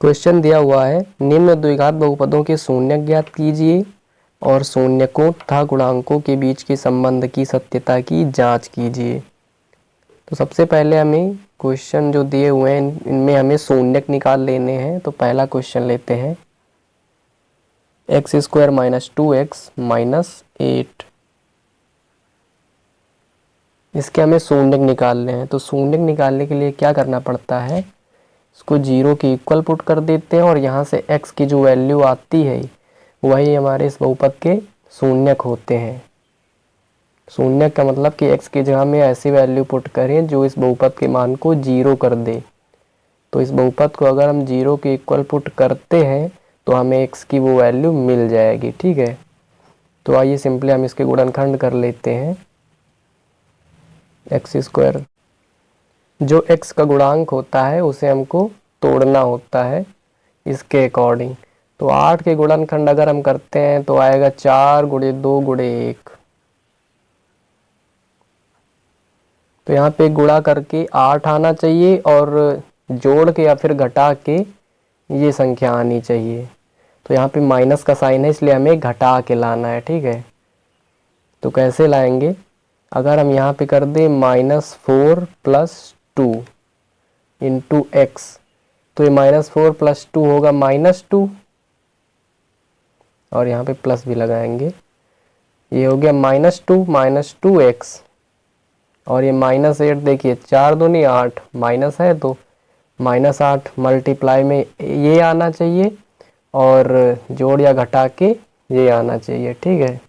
Question दिया हुआ है, निम्न द्विघात बहुपदों के शून्यक ज्ञात कीजिए और शून्यकों तथा गुणांकों के बीच के संबंध की सत्यता की जांच कीजिए। तो सबसे पहले हमें क्वेश्चन जो दिए हुए हैं इनमें हमें शून्यक निकाल लेने हैं। तो पहला क्वेश्चन लेते हैं, x² - 2x - 8, इसके हमें शून्यक निकालने हैं। तो शून्यक निकालने के लिए क्या करना पड़ता है, इसको 0 के इक्वल पुट कर देते हैं और यहाँ से x की जो वैल्यू आती है वही हमारे इस बहुपद के शून्यक होते हैं। शून्यक का मतलब कि x की जगह में ऐसी वैल्यू पुट करें जो इस बहुपद के मान को 0 कर दे। तो इस बहुपद को अगर हम 0 के इक्वल पुट करते हैं तो हमें x की वो वैल्यू मिल जाएगी। ठीक है, तो आइए सिंपली हम इसके गुणनखंड कर लेते हैं। x², जो x का गुणांक होता है उसे हमको तोड़ना होता है इसके अकॉर्डिंग। तो 8 के गुणनखंड अगर हम करते हैं तो आएगा 4 × 2 × 1। तो यहाँ पे गुणा करके 8 आना चाहिए और जोड़ के या फिर घटा के ये संख्या आनी चाहिए। तो यहाँ पे माइनस का साइन है इसलिए हमें घटा के लाना है। ठीक है, तो कैसे लाएंगे, अगर हम यहाँ पे कर दें -4 + 2 × x, तो ये -4 + 2 होगा -2 और यहाँ पे प्लस भी लगाएंगे। ये हो गया -2 - 2x और ये -8, देखिए 4 दूनी 8, माइनस है तो -8 मल्टीप्लाई में ये आना चाहिए और जोड़ या घटा के ये आना चाहिए। ठीक है,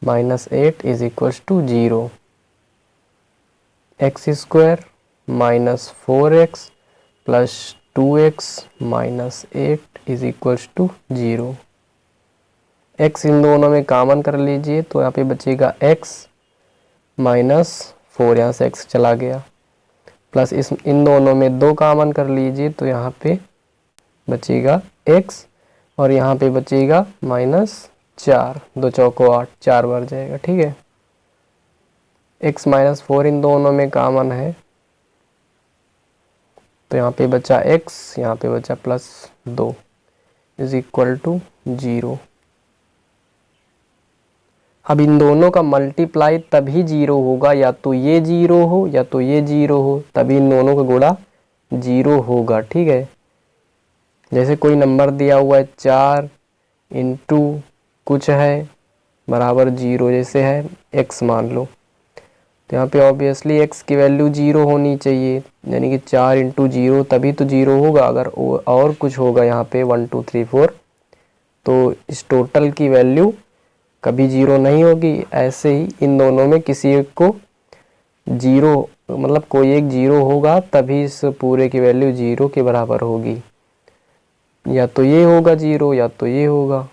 -8 = 0। x² - 4x + 2x - 8 = 0। x इन दोनों में कॉमन कर लीजिए तो यहाँ पे बचेगा x -4, यहाँ से x चला गया, प्लस इन दोनों में 2 कॉमन कर लीजिए तो यहाँ पे बचेगा x और यहाँ पे बचेगा -4, 2 चौको 8, 4 बार जाएगा। ठीक है, x -4 इन दोनों में कॉमन है तो यहाँ पे बचा x, यहाँ पे बचा +2 = 0। अब इन दोनों का मल्टीप्लाई तभी 0 होगा, या तो ये 0 हो या तो ये 0 हो, तभी इन दोनों का गुणा 0 होगा। ठीक है, जैसे कोई नंबर दिया हुआ है 4 × कुछ है बराबर 0, जैसे है x मान लो, तो यहाँ पे ऑब्वियसली x की वैल्यू 0 होनी चाहिए, यानी कि 4 × 0 तभी तो 0 होगा। अगर और कुछ होगा यहाँ पे 1 2 3 4 तो इस टोटल की वैल्यू कभी 0 नहीं होगी। ऐसे ही इन दोनों में किसी एक को 0, मतलब कोई एक 0 होगा तभी इस पूरे की वैल्यू 0 के बराबर होगी, या तो ये होगा 0 या तो ये होगा।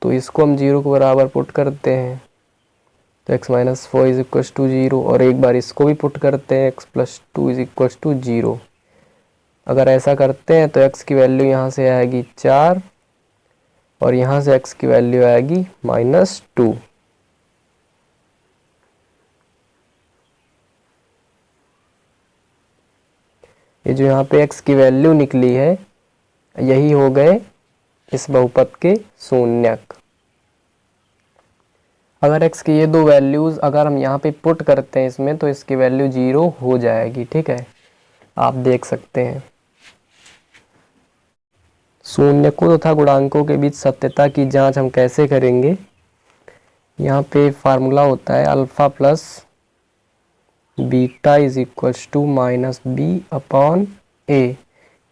तो इसको हम 0 के बराबर पुट करते हैं तो x - 4 = 0 और एक बार इसको भी पुट करते हैं x + 2 = 0। अगर ऐसा करते हैं तो x की वैल्यू यहाँ से आएगी 4 और यहाँ से x की वैल्यू आएगी -2। ये जो यहाँ पे x की वैल्यू निकली है यही हो गए इस बहुपद के शून्यक। अगर x की ये 2 वैल्यूज अगर हम यहाँ पे पुट करते हैं इसमें तो इसकी वैल्यू 0 हो जाएगी। ठीक है, आप देख सकते हैं। शून्यकों तथा गुणांकों के बीच सत्यता की जांच हम कैसे करेंगे, यहाँ पे फार्मूला होता है अल्फा + बीटा = -b/a,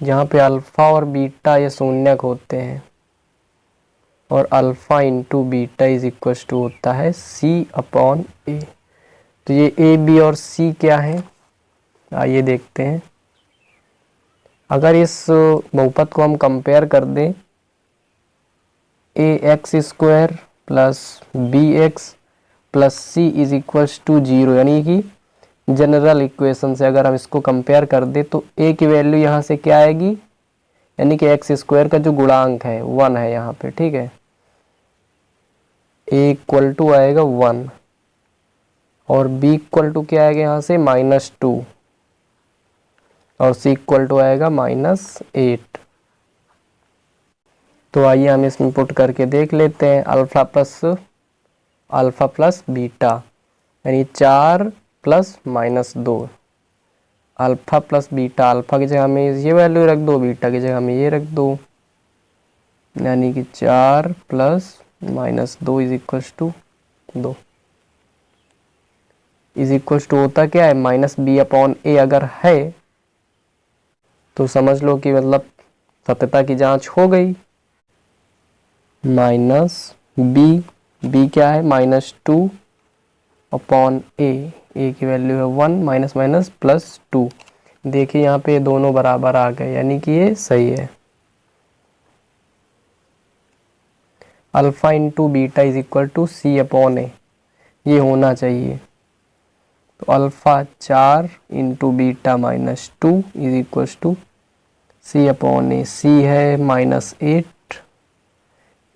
जहाँ पे अल्फा और बीटा ये शून्यक होते हैं और अल्फा × बीटा = होता है c/a। तो ये a, b और c क्या है, आइए देखते हैं। अगर इस बहुपद को हम कंपेयर कर दें ax² + bx + c = 0, यानी कि जनरल इक्वेशन से अगर हम इसको कंपेयर कर दें तो a की वैल्यू यहाँ से क्या आएगी, यानी कि x² का जो गुणांक है 1 है यहाँ पे। ठीक है, a = आएगा 1 और b = क्या आएगा यहाँ से -2 और c = आएगा -8। तो आइए हम इसमें पुट करके देख लेते हैं। अल्फ़ा प्लस बीटा यानी 4 plus -2। Alpha plus beta, alpha की जगह में ये वैल्यू रख दो, बीटा की जगह में ये रख दो, यानी कि 4 plus -2 is equals to 2। Is equals to होता क्या है, -b/a अगर है तो समझ लो कि मतलब सत्यता की जांच हो गई। -b क्या है, -2/a, a की वैल्यू है 1, माइनस माइनस +2। देखिए यहाँ पे दोनों बराबर आ गए, यानी कि ये सही है। Alpha into beta is equal to c/a, ये होना चाहिए। तो alpha 4 into beta -2 is equal to c/a। c है -8,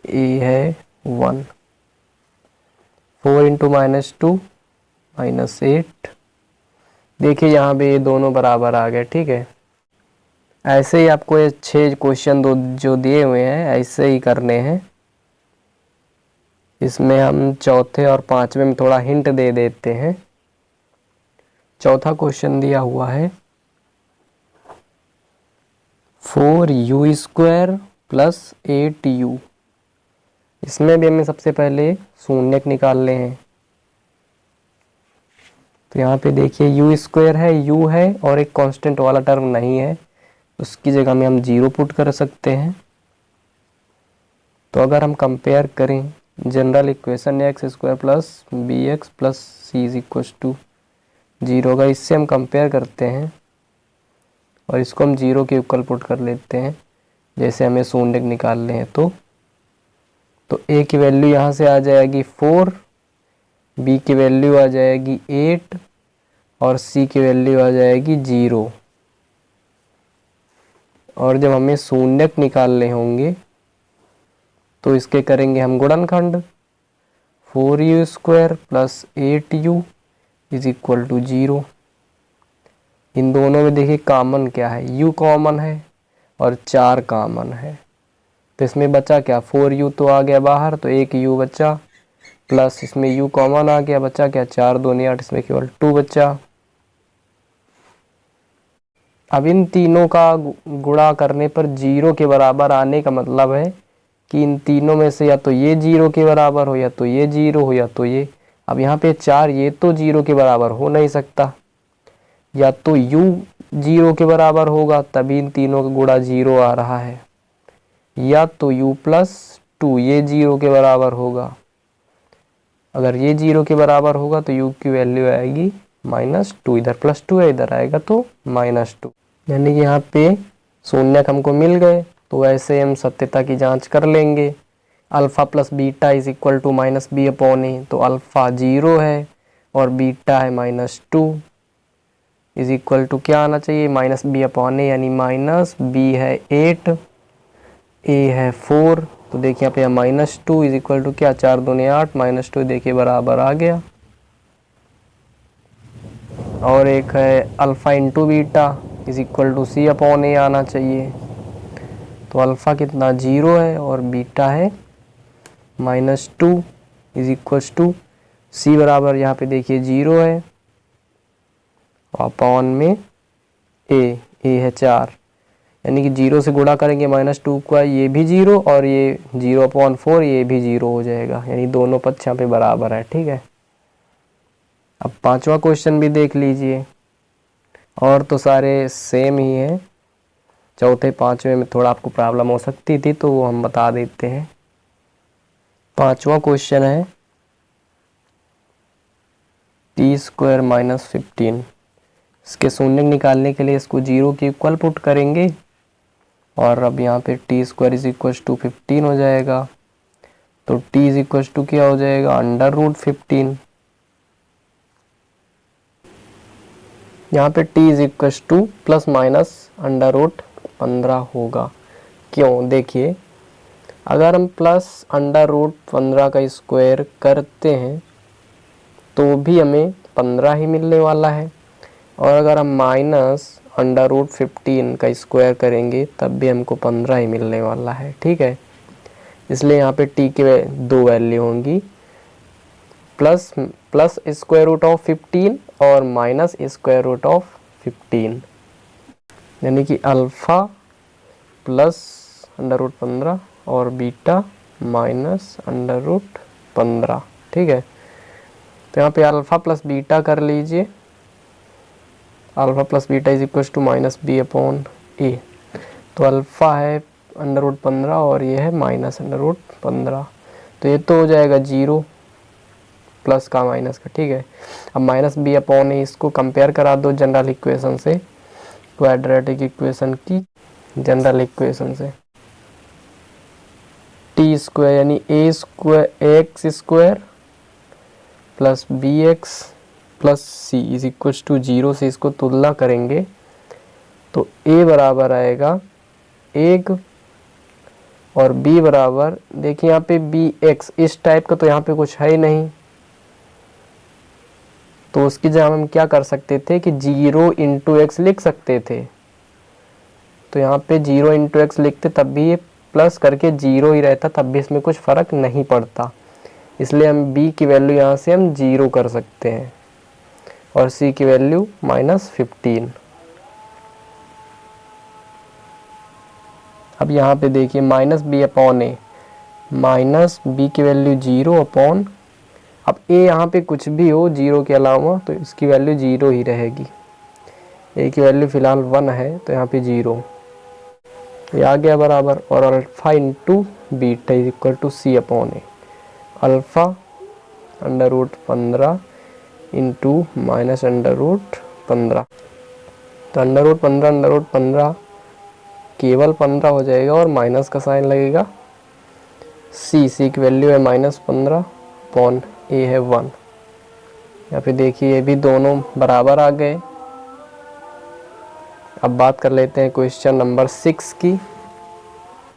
a है 1। 4 इंटू -2 -8। देखिए यहाँ पे ये दोनों बराबर आ गए, ठीक है। ऐसे ही आपको ये 6 क्वेश्चन जो दिए हुए हैं ऐसे ही करने हैं। इसमें हम चौथे और पांचवें में थोड़ा हिंट दे देते हैं। चौथा क्वेश्चन दिया हुआ है 4u² + 8u। इसमें भी हमें सबसे पहले शून्यक निकालने हैं। तो यहाँ पे देखिए u² है, u है और एक कांस्टेंट वाला टर्म नहीं है, उसकी जगह में हम 0 पुट कर सकते हैं। तो अगर हम कंपेयर करें general equation x² + bx + c = 0 का, इससे हम कंपेयर करते हैं और इसको हम 0 के इक्वल पुट कर लेते हैं। जैसे हमें शून्यक निकालने हैं तो a की वैल्यू यहाँ से आ जाएगी 4, b की वैल्यू आ जाएगी 8 और c की वैल्यू आ जाएगी 0। और जब हमें शून्यक निकालने होंगे तो इसके करेंगे हम गुणनखंड। 4u² + 8u = 0। इन दोनों में देखिए कॉमन क्या है, u कॉमन है और 4 कॉमन है। तो इसमें बचा क्या, 4u तो आ गया बाहर, तो एक u बचा, प्लस इसमें u कॉमन आ गया, बचा क्या 4 दूनी 8, इसमें केवल 2 बचा। अब इन तीनों का गुणा करने पर 0 के बराबर आने का मतलब है कि इन तीनों में से या तो ये 0 के बराबर हो, या तो ये 0 हो, या तो ये। अब यहाँ पे 4 ये तो 0 के बराबर हो नहीं सकता, या तो u 0 के बराबर होगा तभी इन तीनों का गुणा 0 आ रहा है, या तो u + 2 ये 0 के बराबर होगा। अगर ये 0 के बराबर होगा तो u की वैल्यू आएगी -2, इधर +2 है, इधर आएगा तो -2। यानी कि यहाँ पे शून्यक हमको मिल गए। तो ऐसे हम सत्यता की जांच कर लेंगे। Alpha plus beta is equal to -b/a, तो अल्फ़ा 0 है और बीटा है -2 इज इक्वल टू क्या आना चाहिए, -b/a, यानी -b है 8, a है 4। तो देखिए यहाँ पे -2 इज इक्वल टू क्या, 4 दूनी 8, -2 देखिए बराबर आ गया। और एक है alpha into beta is equal to c/a आना चाहिए। तो अल्फ़ा कितना 0 है और बीटा है -2 इज इक्वल्स टू c बराबर यहाँ पे देखिए 0 है और अपॉन में a है 4, यानी कि 0 से गुणा करेंगे -2 का, ये भी 0 और ये 0/4 ये भी 0 हो जाएगा, यानी दोनों पक्ष यहाँ पे बराबर है, ठीक है। अब पांचवा क्वेश्चन भी देख लीजिए, और तो सारे सेम ही हैं, चौथे पांचवे में थोड़ा आपको प्रॉब्लम हो सकती थी तो वो हम बता देते हैं। पांचवा क्वेश्चन है t² - 15। इसके शून्यक निकालने के लिए इसको 0 के इक्वल पुट करेंगे और अब यहाँ पे t² = 15 हो जाएगा। तो t = क्या हो जाएगा, √15। यहाँ पे t ± √15 होगा। क्यों, देखिए अगर हम +√15 का स्क्वायर करते हैं तो भी हमें 15 ही मिलने वाला है, और अगर हम -√15 का स्क्वायर करेंगे तब भी हमको 15 ही मिलने वाला है, ठीक है। इसलिए यहाँ पे t के दो वैल्यू होंगी, प्लस स्क्वायर रूट ऑफ 15 और माइनस स्क्वायर रूट ऑफ 15, यानी कि अल्फ़ा प्लस अंडर रूट 15 और बीटा माइनस अंडर रूट 15। ठीक है, तो यहाँ पे अल्फ़ा प्लस बीटा कर लीजिए, alpha plus beta is equal to minus b upon a. तो अल्फ़ा है अंडर रूट 15 और ये है माइनस अंडर रूट 15, तो ये तो हो जाएगा 0 प्लस का माइनस का। ठीक है, अब माइनस बी अपॉन ए इसको कंपेयर करा दो जनरल इक्वेशन से, क्वाड्रेटिक इक्वेशन की जनरल इक्वेशन से, टी स्क्वायर यानी a square x square plus b x plus c is equal to 0 से इसको तुलना करेंगे तो a बराबर आएगा 1 और b बराबर, देखिए यहाँ पे बी एक्स इस टाइप का तो यहाँ पे कुछ है ही नहीं, तो उसकी जगह हम क्या कर सकते थे कि 0 इंटू एक्स लिख सकते थे। तो यहाँ पे 0 इंटू एक्स लिखते तब भी ये प्लस करके 0 ही रहता, तब भी इसमें कुछ फ़र्क नहीं पड़ता। इसलिए हम b की वैल्यू यहाँ से हम 0 कर सकते हैं और c की वैल्यू -15। अब यहाँ पे देखिए माइनस बी अपॉन ए, माइनस बी की वैल्यू 0 अपॉन, अब a यहाँ पे कुछ भी हो 0 के अलावा तो इसकी वैल्यू 0 ही रहेगी। a की वैल्यू फ़िलहाल 1 है तो यहाँ पे 0, ये आ गया बराबर, और alpha into beta is equal to c upon a, alpha under root 15 into minus under root 15, तो अंडर रूट 15 केवल 15 हो जाएगा और माइनस का साइन लगेगा। सी की वैल्यू है -15 अपॉन ए है 1। यहाँ पे देखिए ये भी दोनों बराबर आ गए। अब बात कर लेते हैं क्वेश्चन नंबर 6 की,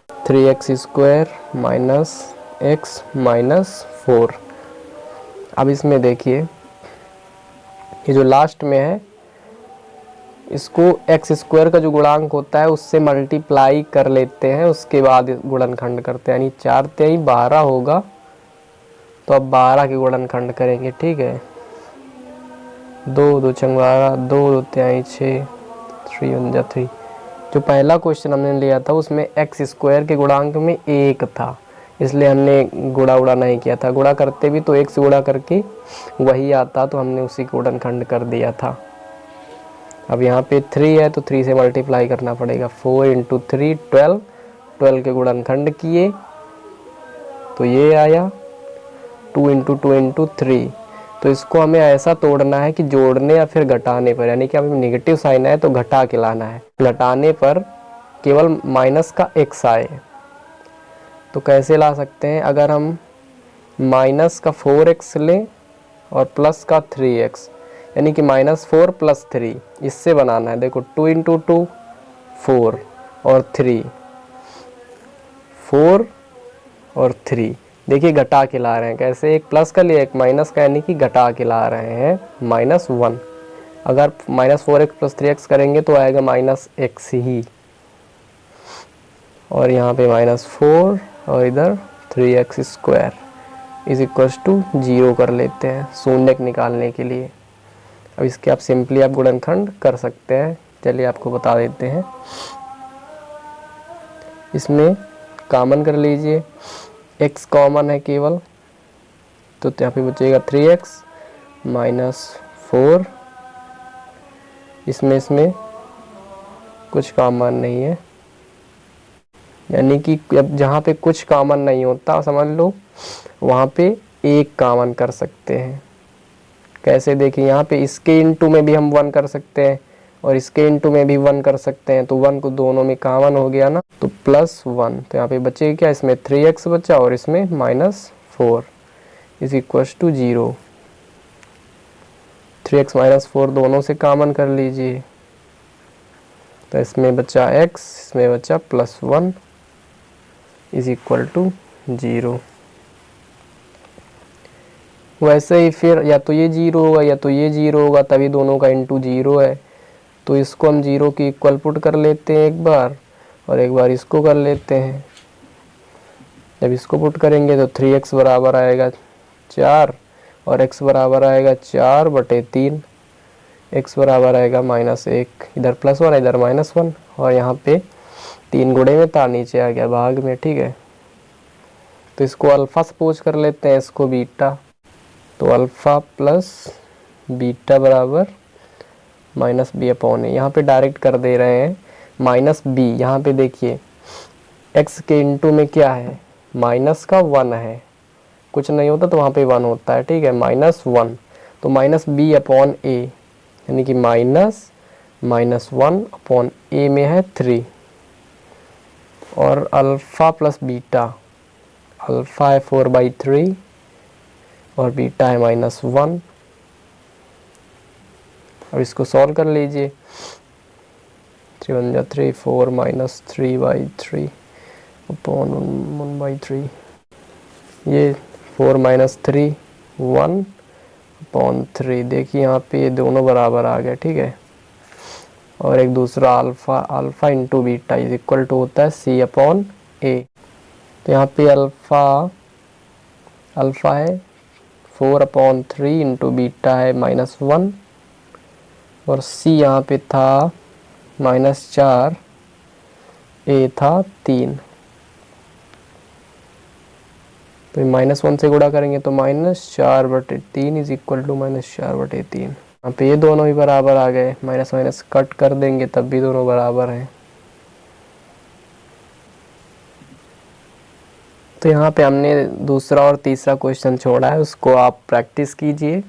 3x square minus x minus 4। अब इसमें देखिए ये जो लास्ट में है इसको एक्स स्क्वायर का जो गुणांक होता है उससे मल्टीप्लाई कर लेते हैं, उसके बाद गुणनखंड करते हैं, यानी 4 तिहाई 12 होगा, तो अब 12 के गुणनखंड करेंगे। ठीक है, 2 2 छंग 12, 2 2 तिहाई 6, 3 1 जा 3। जो पहला क्वेश्चन हमने लिया था उसमें एक्स स्क्वायर के गुणांक में 1 था, इसलिए हमने गुणा उड़ा नहीं किया था, गुणा करते भी तो 1 से गुणा करके वही आता, तो हमने उसी को गुणनखंड कर दिया था। अब यहाँ पे 3 है तो 3 से मल्टीप्लाई करना पड़ेगा, 4 इंटू 3 12, 12 के गुणनखंड किए तो ये आया 2 इंटू 2 इंटू 3। तो इसको हमें ऐसा तोड़ना है कि जोड़ने या फिर घटाने पर, यानी कि हमें नेगेटिव साइन है तो घटा के लाना है, घटाने पर केवल माइनस का x आए। तो कैसे ला सकते हैं, अगर हम माइनस का 4x लें और प्लस का 3x, यानी कि -4 + 3, इससे बनाना है। देखो 2 इंटू 2 4 और 3 4 और 3, देखिए घटा के ला रहे हैं, कैसे, एक प्लस का लिया एक माइनस का, यानी कि घटा के ला रहे हैं -1। अगर -4x + 3x करेंगे तो आएगा -x ही, और यहाँ पे -4 और इधर 3x square is equal to 0 कर लेते हैं शून्य निकालने के लिए। अब इसके आप सिंपली आप गुणनखंड कर सकते हैं, चलिए आपको बता देते हैं। इसमें कॉमन कर लीजिए, x कॉमन है केवल, तो यहाँ पे बचेगा 3x -4, इसमें कुछ कॉमन नहीं है, यानी कि अब जहाँ पे कुछ कॉमन नहीं होता समझ लो वहाँ पे एक कॉमन कर सकते हैं। कैसे, देखिए यहाँ पे इसके इंटू में भी हम 1 कर सकते हैं और इसके इंटू में भी 1 कर सकते हैं, तो 1 को दोनों में कॉमन हो गया ना, तो +1, तो यहाँ पे बचेगा क्या, इसमें 3x बचा और इसमें -4 इज इक्वल टू 0। 3x -4 दोनों से कॉमन कर लीजिए, तो इसमें बचा x, इसमें बचा +1 इज इक्वल टू 0। वैसे ही फिर या तो ये 0 होगा या तो ये 0 होगा, तभी दोनों का इंटू 0 है, तो इसको हम 0 की इक्वल पुट कर लेते हैं एक बार और एक बार इसको कर लेते हैं। जब इसको पुट करेंगे तो 3x बराबर आएगा 4 और x बराबर आएगा 4/3। x बराबर आएगा -1, इधर +1 इधर -1 और यहाँ पे 3 गुणे में था, नीचे आ गया भाग में। ठीक है, तो इसको अल्फ़ा सपोज कर लेते हैं, इसको बीटा। तो अल्फ़ा प्लस बीटा बराबर -b/a। यहाँ पे डायरेक्ट कर दे रहे हैं -b। यहाँ पे देखिए x के इंटू में क्या है, माइनस का 1 है, कुछ नहीं होता तो वहाँ पे 1 होता है। ठीक है, -1 तो -b/a यानी कि -1/a में है 3 और अल्फ़ा प्लस बीटा, अल्फ़ा है 4/3 और बीटा है -1। अब इसको सॉल्व कर लीजिए। 3 × 3 4 -3/3 अपॉन 1/3, ये 4 - 3 1/3। देखिए यहाँ पे ये दोनों बराबर आ गए। ठीक है, और एक दूसरा alpha into beta is equal to होता है c/a। तो यहाँ पे अल्फ़ा है 4/3 इंटू बीटा है -1 और c यहाँ पे था -4, a था 3। तो -1 से गुणा करेंगे तो -4/3 इज इक्वल टू -4/3। यहाँ पे ये दोनों ही बराबर आ गए, माइनस माइनस कट कर देंगे तब भी दोनों बराबर हैं। तो यहाँ पे हमने दूसरा और तीसरा क्वेश्चन छोड़ा है, उसको आप प्रैक्टिस कीजिए।